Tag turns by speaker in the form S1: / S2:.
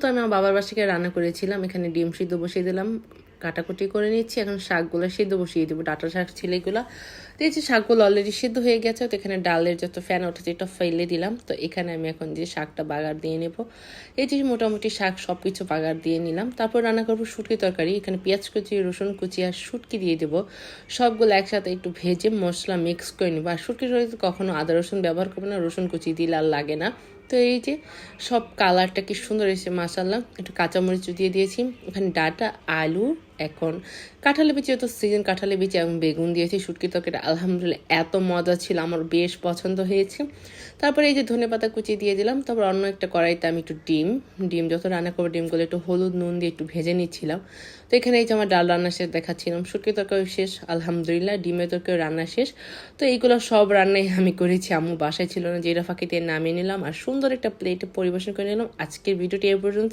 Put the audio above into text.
S1: তো আমি আমার বাবার বাসাকে রান্না করেছিলাম। এখানে ডিম সিদ্ধ বসিয়ে দিলাম, কাটাকুটি করে নিচ্ছি। এখন শাকগুলো সিদ্ধ বসিয়ে দেবো, ডাঁটা শাক ছিল এগুলো। তো এই যে শাকগুলো অলরেডি সিদ্ধ হয়ে গেছে, তো এখানে ডালের যত ফ্যান উঠেছে এটা ফেলে দিলাম। তো এখানে আমি এখন যে শাকটা বাগার দিয়ে নেব, এই যে মোটামুটি শাক সব কিছু বাগার দিয়ে নিলাম। তারপর রান্না করবো শুটকি তরকারি। এখানে পেঁয়াজ কুচি, রসুন কুচি আর শুটকি দিয়ে দেবো। সবগুলো একসাথে একটু ভেজে মশলা মিক্স করে নেবো। আর শুটকির তরকারিতে কখনো আদা রসুন ব্যবহার করবো না, রসুন কুচি দিলে আর লাগে না। তো এই যে সব কালারটা কি সুন্দর এসেছে মাশাআল্লাহ। একটু কাঁচামরিচ দিয়ে দিয়েছি, এখানে ডাটা, আলু, এখন কাঁঠালি বিচি, তো সিজন কাঁঠালি বিচি এবং বেগুন দিয়েছি। শুটকি তরকারিটা আলহামদুলিল্লাহ এত মজা ছিল, আমার বেশ পছন্দ হয়েছে। তারপরে এই যে ধনেপাতা কুচি দিয়ে দিলাম। তারপর অন্য একটা কড়াইতে আমি একটু ডিম যত রান্না করবো ডিমগুলো একটু হলুদ নুন দিয়ে একটু ভেজে নিচ্ছিলাম। তো এখানে এই যে আমার ডাল রান্না শেষ দেখাচ্ছিলাম, শুটকি তরকারি শেষ আলহামদুলিল্লাহ, ডিমের তরকারি রান্না শেষ। তো এইগুলো সব রান্নাই আমি করেছি, আম্মু বাসায় ছিল না, যেটা ফাঁকি দিয়ে নামিয়ে নিলাম আর সুন্দর একটা প্লেটে পরিবেশন করে নিলাম। আজকের ভিডিওটি এ পর্যন্ত।